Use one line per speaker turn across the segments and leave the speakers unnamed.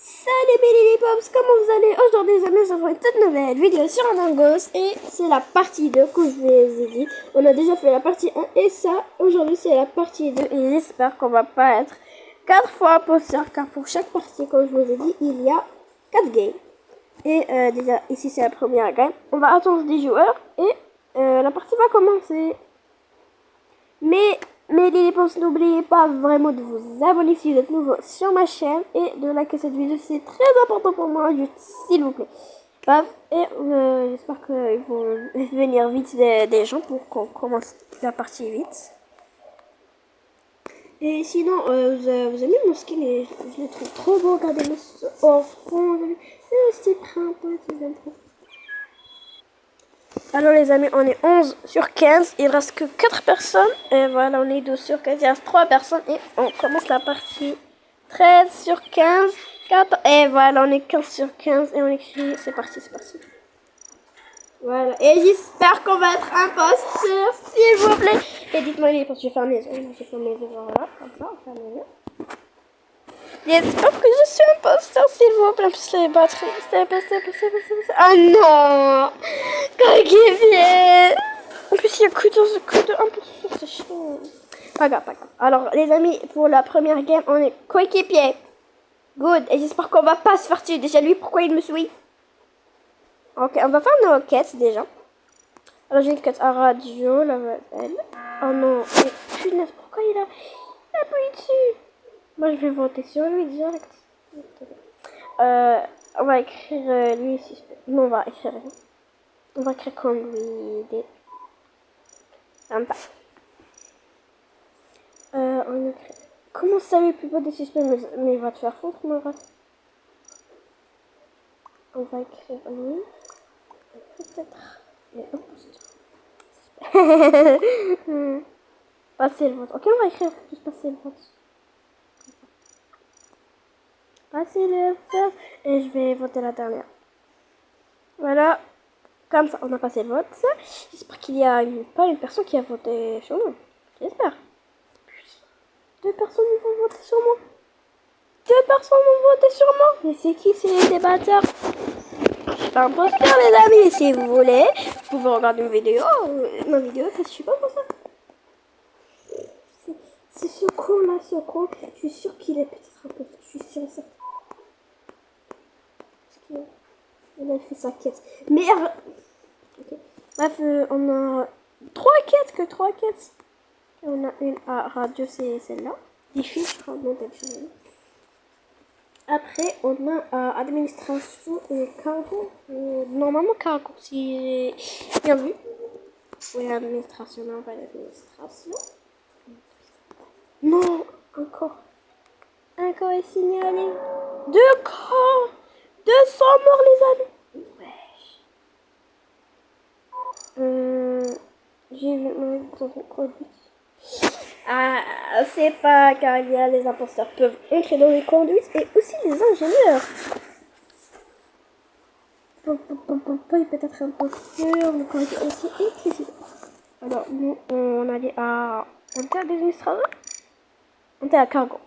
Salut les pops, comment vous allez? Aujourd'hui les amis, je vous une toute nouvelle vidéo sur Among Us et c'est la partie 2 que je vous ai dit. On a déjà fait la partie 1 et ça, aujourd'hui c'est la partie 2 et j'espère qu'on va pas être 4 fois imposteur car pour chaque partie, comme je vous ai dit, il y a 4 games. Et déjà ici c'est la première game, on va attendre des joueurs et la partie va commencer. Mais les potes, n'oubliez pas vraiment de vous abonner si vous êtes nouveau sur ma chaîne et de liker cette vidéo, c'est très important pour moi, s'il vous plaît. Bref, et j'espère qu'ils vont venir vite des gens pour qu'on commence la partie vite. Et sinon, vous aimez mon skin et je le trouve trop beau, regardez-le au fond, c'est printemps, j'aime trop. Alors les amis, on est 11 sur 15, il reste que 4 personnes. Et voilà, on est 12 sur 15, il reste 3 personnes et on commence la partie 13 sur 15, 14, et voilà, on est 15 sur 15 et on écrit, c'est parti, c'est parti. Voilà, et j'espère qu'on va être imposteur, s'il vous plaît. Et dites-moi les potes, je vais faire mes yeux, voilà, comme ça, on fait mes yeux. J'espère que je suis imposteur, s'il vous plaît. En plus, les batteries, c'est passé. Oh non! Coéquipier! En plus, il y a que de imposteur, c'est chiant. Pas grave. Alors, les amis, pour la première game, on est coéquipier. Good. Et j'espère qu'on va pas se faire tuer. Déjà, lui, pourquoi il me suit? Ok, on va faire nos quêtes déjà. Alors, j'ai une quête à radio, là, elle. Oh non, mais punaise, pourquoi il a appuyé dessus? Moi, je vais voter sur lui direct. On va écrire lui ici. Non, on va écrire rien. On va écrire comme lui. Sympa. On écrit. Comment ça lui plus pas des suspects, mais il va te faire foutre, mon gars. On va écrire lui. Peut-être. Mais imposteur. Passer le vote. Ok, on va écrire juste passer le vote. Passer le vote. Et je vais voter la dernière. Voilà. Comme ça, on a passé le vote. J'espère qu'il y a pas une personne qui a voté sur nous. J'espère. 2 personnes vont voter sur moi. 2 personnes vont voter sur moi. Mais c'est qui? C'est les débatteurs. Je suis pas imposteur, les amis. Si vous voulez, vous pouvez regarder ma vidéo parce que je suis pas imposteur. C'est ce con là, ce con. Je suis sûre qu'il est peut-être imposteur. Je suis sûre et certaine. Parce qu'il a fait sa quête. Merde. Okay. Bref, on a 3 quêtes. On a une à radio, c'est celle-là. Des fiches, non, après, on a administration et cargo. Normalement, cargo, si bien vu. Oui, administration, non, pas l'administration. Non, encore. Un corps est signalé. 2 corps. 200 morts, les amis. Ouais. J'ai vu dans une conduite. Ah, c'est pas car il y a les imposteurs peuvent entrer dans les conduites et aussi les ingénieurs. Il peut être imposteur, le conduit aussi et président. Alors, nous, on allait à... On était à des administrateurs? On était à cargo.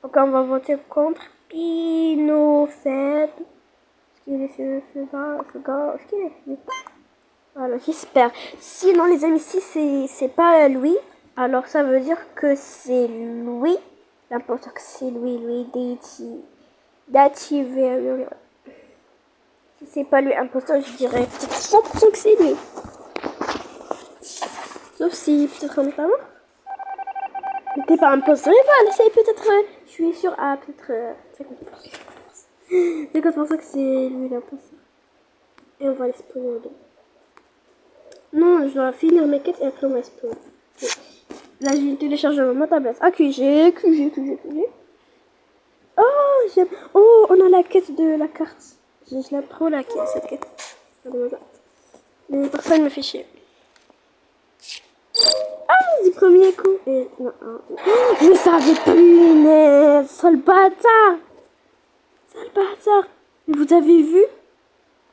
Donc, on va voter contre Pinofed. Est-ce qu'il est ce gars? Est-ce qu'il est? Voilà, j'espère. Sinon, les amis, si c'est pas lui, alors ça veut dire que c'est lui. L'important que c'est lui, d'activer. Si c'est pas lui, imposteur, je dirais peut-être 100% que c'est lui. Sauf si peut-être on n'est pas mort. Mais t'es pas imposteur, il va l'essayer peut-être. Je suis sûre, peut-être 50%. 50% que c'est lui l'imposteur. Et on va l'exploser. Non, je dois finir mes quêtes et après on va explorer. Là, j'ai téléchargé ma tablette. Ah, QG. Oh, j'aime. Oh, on a la quête de la carte. Je l'aime trop, cette quête. Mais personne me fait chier. Ah, du premier coup. Et non, je savais plus, mais sale bâtard. Vous avez vu?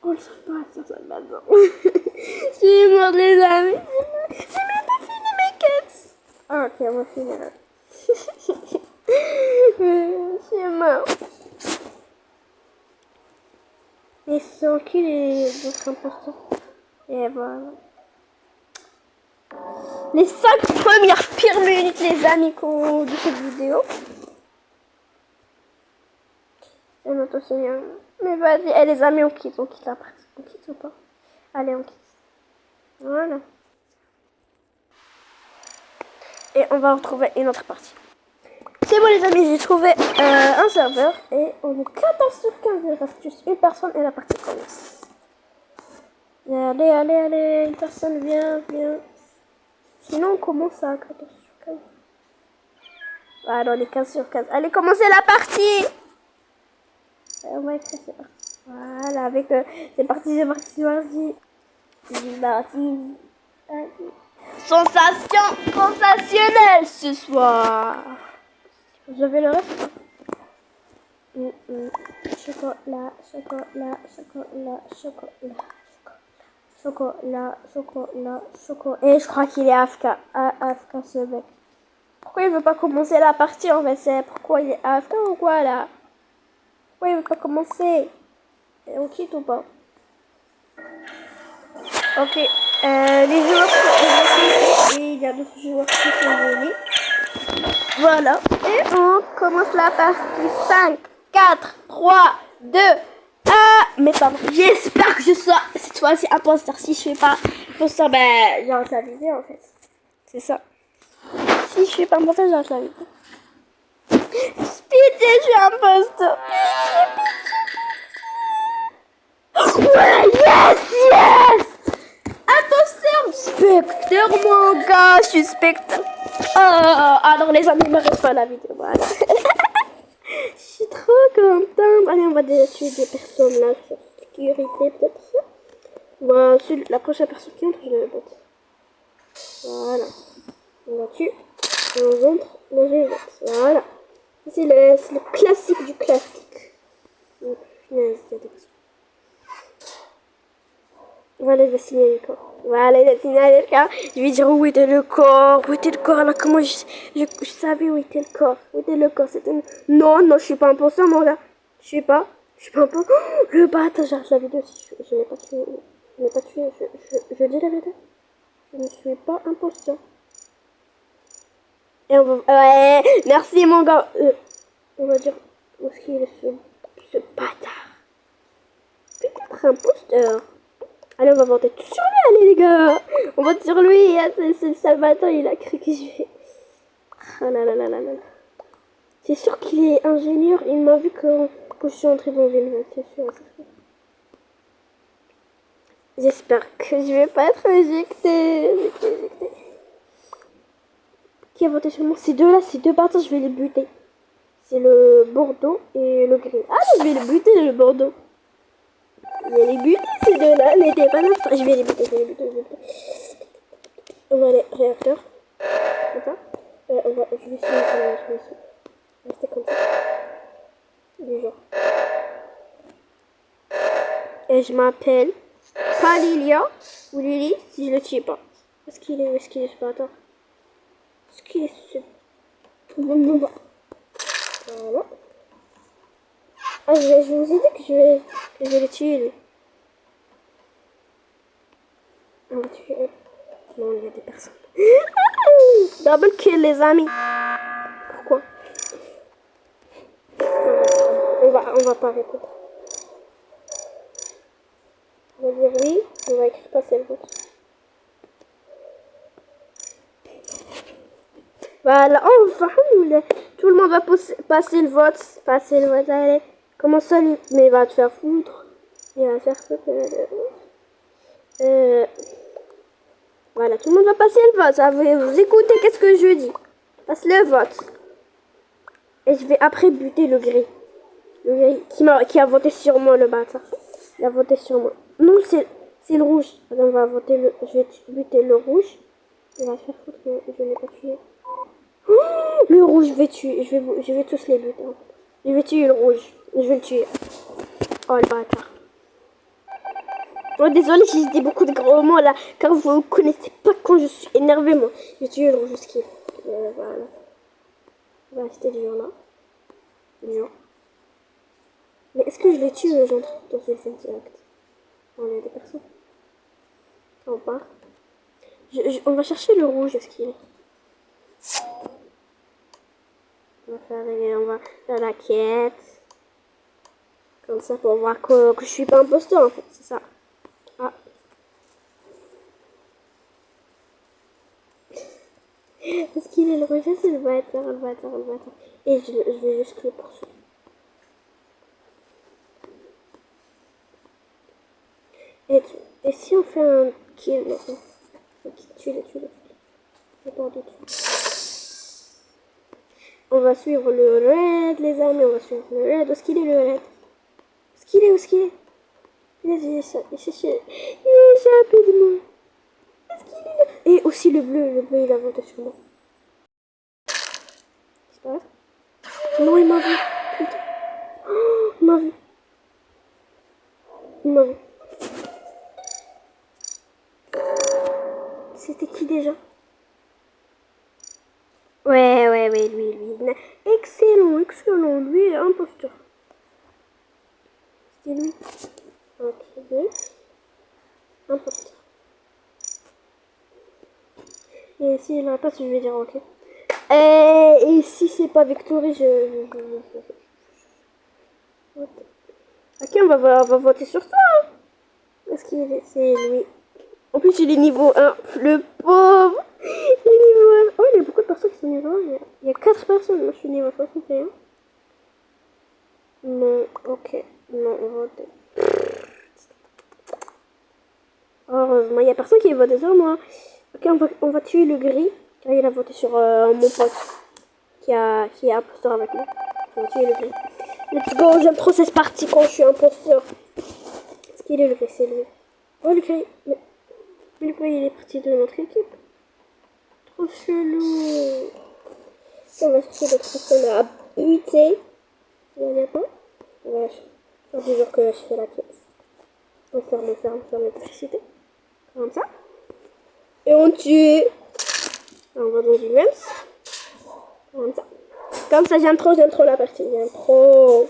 Oh, le sale bâtard. J'ai mort, les amis. J'ai même pas fini mes quêtes. Ah, ok, on va finir. les sont qui les autres imposteurs? Et voilà. Les 5 premières pires minutes, les amis, de cette vidéo. Et notre Seigneur. Mais vas-y, et les amis, on quitte la partie. On quitte ou pas? Allez, on quitte. Voilà. Et on va retrouver une autre partie. C'est bon les amis, j'ai trouvé un serveur et on est 14 sur 15. Il reste juste une personne et la partie commence. Allez, allez, allez, une personne vient. Sinon on commence à 14 sur 15. Voilà, on est 15 sur 15. Allez, commencez la partie. On va écrire c'est parti. Voilà, avec c'est parti, vas-y. C'est parti. Sensationnelle ce soir. Vous avez le reste? Chocolat. Et je crois qu'il est AFK. AFK ce mec. Pourquoi il veut pas commencer la partie en fait? C'est pourquoi il est AFK ou quoi là? Pourquoi il veut pas commencer? Et on quitte ou pas? Ok. Les joueurs sont et il y a d'autres joueurs qui sont venus. Voilà. Et on commence la partie. 5, 4, 3, 2, 1. Mais pardon. J'espère que je sois cette fois-ci imposteur. Si je fais pas imposteur, ben j'arrête la vidéo en fait. C'est ça. Si je fais pas imposteur, j'arrête la vidéo. Pitié, je suis imposteur. Ouais, yes! Imposteur, spectre, mon gars, je suis spectre. Alors les amis, ne restent pas la vidéo, voilà. Je suis trop contente. Allez, on va déjà tuer des personnes là sur sécurité peut-être. Voilà, la prochaine personne qui entre, je le botte. Voilà. On la tue. Et on entre dans une botte. Voilà. C'est le classique du classique. Donc, punaise, il y a des personnes. Voilà, il va signaler le corps. Voilà, il a signalé le corps. Je vais dire où était le corps. Où était le corps là? Comment je savais où était le corps. Où était le corps? C'était une... Non, je suis pas imposteur, moi là. Je suis pas imposteur. Oh, le bâtard, j'arrête la vidéo. Je n'ai pas tué. Je dis la vérité. Je ne suis pas imposteur. Et on va... Ouais, merci mon gars. On va dire... Où est-ce qu'il est ce bâtard? Peut-être imposteur. Allez, on va voter tout sur lui, allez les gars. On vote sur lui, c'est le Salvatore, il a cru que je vais... Ah là là là là là. C'est sûr qu'il est ingénieur, il m'a vu que je suis entrée dans une vote, c'est sûr. J'espère que je vais pas être éjectée. Qui a voté sur moi? Ces deux-là, ces deux bâtards, je vais les buter. C'est le Bordeaux et le gris. Ah, je vais les buter, le Bordeaux. Je vais les buter, ces deux-là, n'était pas là. Je vais les buter. On va aller réacteur. Comme ça. Je vais essayer. Rester comme ça. Du genre. Et je m'appelle pas Lilia ou Lily si je le tue pas. Est-ce qu'il est ce bâtard? Est-ce qu'il est ce... Voilà. Ah, je vous ai dit que je vais le tuer lui. On va tuer elle. Non, il y a des personnes. Double kill les amis. Pourquoi? On va pas répondre. On va dire oui, on va écrire passer le vote. Voilà, enfin, tout le monde va passer le vote. Allez. Comment ça, lui? Mais il va te faire foutre. Il va faire foutre. Voilà, tout le monde va passer le vote. Ça, vous écoutez qu'est-ce que je dis. Passe le vote. Et je vais après buter le gris. Le gris qui a voté sur moi, le bâtard. Il a voté sur moi. Non, c'est le rouge. Alors, on va voter le... Je vais buter le rouge. Il va se faire foutre que je ne l'ai pas tué. Oh, le rouge, je vais tuer. Je vais tous les buter. Je vais tuer le rouge. Je vais le tuer. Oh, le bâtard. Oh, désolé si je dis beaucoup de gros mots là, car vous ne connaissez pas quand je suis énervée, moi. Je vais tuer le rouge ski. Voilà. On va rester du genre là. Du genre. Mais est-ce que je les tue, j'entre dans une scène directe? On est des personnes. On part. On va chercher le rouge, est-ce qu'il est? On va faire la quête. Comme ça pour voir que je suis pas imposteur en fait, c'est ça. Ah. Est-ce qu'il est le rouge? C'est le bâtard, le bâtard, le bâtard. Et je vais juste le poursuivre. Et si on fait un kill maintenant? Ok, tue-le. On va suivre le raid, les amis, on va suivre le raid. Où est-ce qu'il est le raid? Où est-ce qu'il est? Il est échappé de moi. Est-ce qu'il est là? Et aussi le bleu il a voté sur moi. C'est pas grave. Non, il m'a vu. Putain. Oh, il m'a vu. C'était qui déjà? Ouais, lui. Excellent. Lui, imposteur. C'était lui. Ok, lui. Imposteur. Et si il passe, je vais dire ok. Et si c'est pas Victory, Ok, on va voter sur toi. Hein. Est-ce qu'il est... C'est lui. En plus, il est niveau 1. Le pauvre. Il est niveau 1. Oh, il y a beaucoup de personnes qui sont niveau 1. Il y a 4 personnes. Moi, je suis niveau 61. Non, ok. Non, on vote. Heureusement, il n'y a personne qui a voté sur moi. Ok, on va tuer le gris. Car il a voté sur mon pote. Qui est imposteur avec moi. On va tuer le gris. Let's go, j'aime trop cette partie quand je suis imposteur. Est-ce qu'il est le gris? C'est lui. Oh, le gris. Mais le gris, il est parti de notre équipe. Trop chelou. On va chercher d'autres personnes à buter. Il n'y en a pas. On va faire du genre que je fais la quête. On ferme l'électricité. Comme ça. Et on tue. On va dans une lens. Comme ça, j'aime trop la partie. J'aime trop.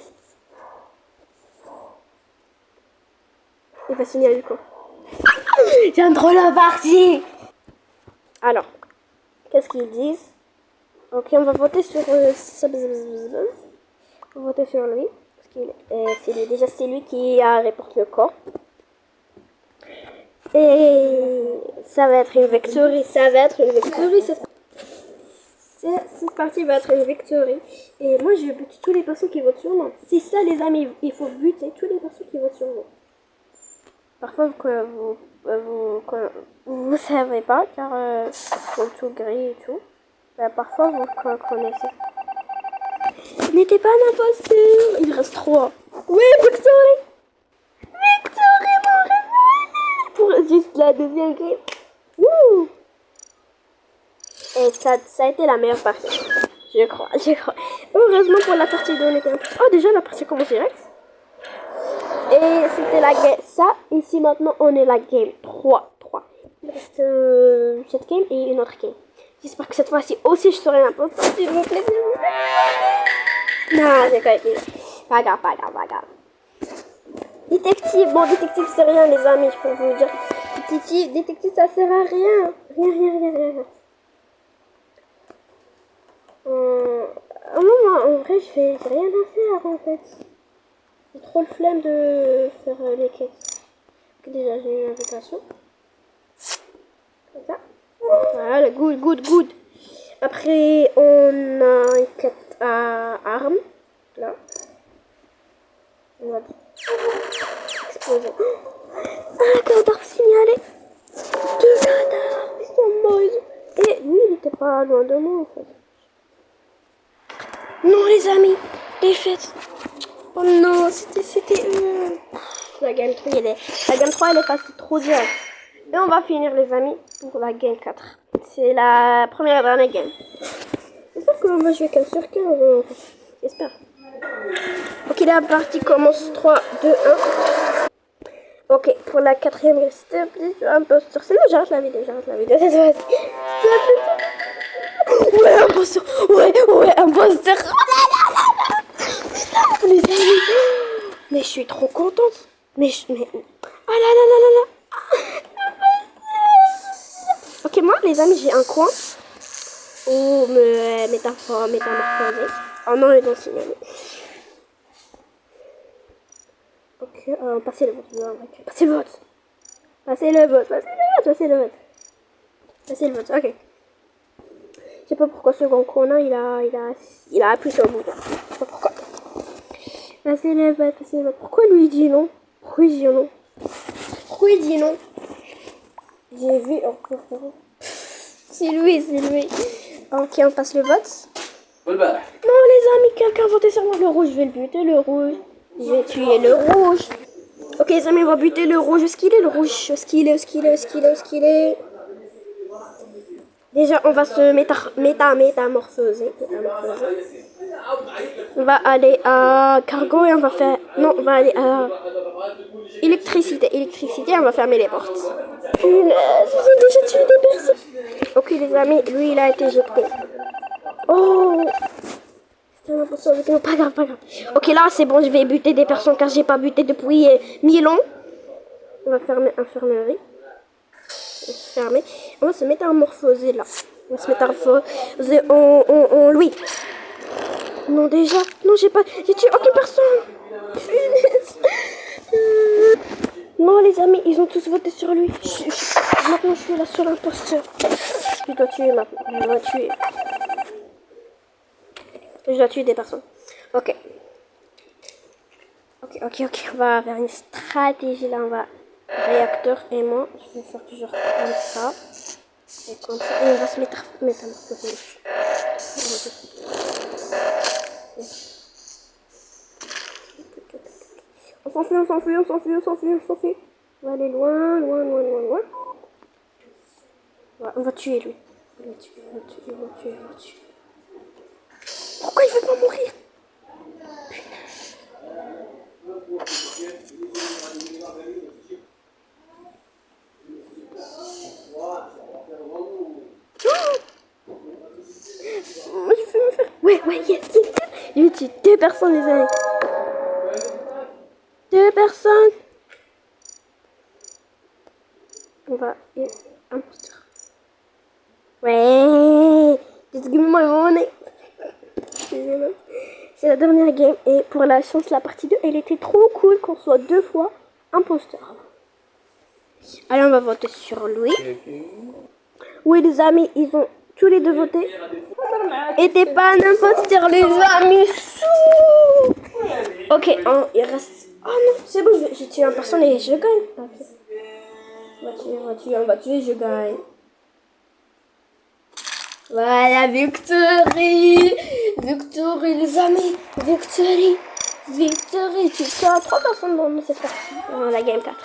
Il va signaler quoi? J'aime trop la partie. Alors, qu'est-ce qu'ils disent? Ok, on va voter sur... on va voter sur lui. Parce que déjà, c'est lui qui a reporté le corps. Et ça va être une victory. Cette partie va être une victory. Et moi, je bute tous les personnes qui votent sur moi. C'est ça, les amis. Il faut buter tous les personnes qui votent sur moi. Parfois, vous savez pas, car ils sont tout gris et tout. Ben, parfois, vous connaissez. N'était pas un imposteur. Il reste 3. Oui, victory. Victory, mon rêve. Pour juste la deuxième game. Wouh. Et ça a été la meilleure partie. Je crois. Heureusement pour la partie 2, on était un peu... Oh, déjà, la partie commence direct. Et c'était la game... Ça, ici, maintenant, on est la game 3. Il reste cette game et une autre game. J'espère que cette fois-ci aussi, je serai un peu... S'il vous plaît. Non, c'est quoi. Pas grave. Détective. Bon, détective, c'est rien, les amis, je peux vous dire. Détective, ça sert à rien. Rien. En vrai, j'ai rien à faire en fait. J'ai trop le flemme de faire les quêtes. Déjà, j'ai une invitation. Comme ça. Voilà, good. Après, on a une quête à armes. Là. On va exploser. Ah, cadavre signalé. 2 cadavres. Ils sont morts. Et lui, il était pas loin de moi en fait. Non, les amis, défaite. Oh non, c'était la game 3, elle est passée trop direct. Et on va finir, les amis, pour la game 4. C'est la première et dernière game. J'espère que moi je vais 15 sur 15. J'espère. Ok, la partie commence 3, 2, 1. Ok, pour la quatrième game, c'était un peu sur... Sinon, j'arrête la vidéo. Ouais, imposteur. Les amis. Mais je suis trop contente. Mais... Ah là là là là là. Ok, moi, les amis, j'ai un coin où me métamorphoser. Oh non, les dents signalés. Ok, passez le vote. Passez le vote. Passez le vote. Passez le vote. Passez le vote. Passez le vote. Ok. Je sais pas pourquoi ce grand connard, il a appuyé sur le bouton. Je sais pas pourquoi. Passez le vote. Passez le vote. Pourquoi lui il dit non? Pourquoi il dit non? Pourquoi il dit non? J'ai vu. C'est lui, c'est lui. Ok, on passe le vote. Non, les amis, quelqu'un a voté sur moi. Le rouge, je vais le buter, le rouge. Je vais tuer le rouge. Ok, les amis, on va buter le rouge. Est-ce qu'il est le rouge? Est-ce qu'il est? Déjà, on va se métamorphoser. On va aller à cargo et on va faire... Non, on va aller à électricité. On va fermer les portes. Punaise, vous avez déjà tué des personnes. Ok, les amis, lui, il a été jeté. Oh, c'était impossible. Pas grave. Ok, là, c'est bon, je vais buter des personnes car j'ai pas buté depuis 1000 ans. On va fermer l'infirmerie. Fermer. On va se métamorphoser là. On va se métamorphoser en lui. Non, déjà. Non, j'ai tué aucune personne. Non, les amis, ils ont tous voté sur lui. Maintenant, je suis la seule imposteur. Je dois tuer maintenant. Je dois tuer des personnes. Ok. On va faire une stratégie là. On va... Réacteur et moi, je vais faire toujours comme ça. Et comme ça, et on va se métamorphoser dessus. On s'enfuit. On va aller loin. On va tuer lui. On va tuer. Pourquoi il veut pas mourir? Moi je vais me faire... Ouais, yes. J'ai tué 2 personnes, les amis. 2 personnes. On va... Un monster. Ouais. Just give me my money. C'est la dernière game. Et pour la chance, la partie 2, elle était trop cool qu'on soit 2 fois imposteur. Allez, on va voter sur lui. Oui, les amis, ils ont tous les 2 voté. Et t'es pas un imposteur, les amis. Ok, il reste... Oh non, c'est bon, j'ai tué un personne et je gagne. Okay. On va tuer, je gagne. Voilà, victory, les amis. Victory. Tu sors 3 personnes dans cette partie. Dans la game 4.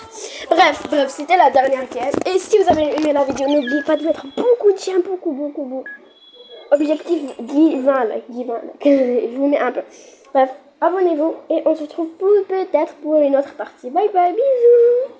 Bref, c'était la dernière game. Et si vous avez aimé la vidéo, n'oubliez pas de mettre beaucoup de j'aime, beaucoup. Objectif 10-20 likes. Je vous mets un peu. Bref, abonnez-vous et on se retrouve peut-être pour une autre partie. Bye bye, bisous.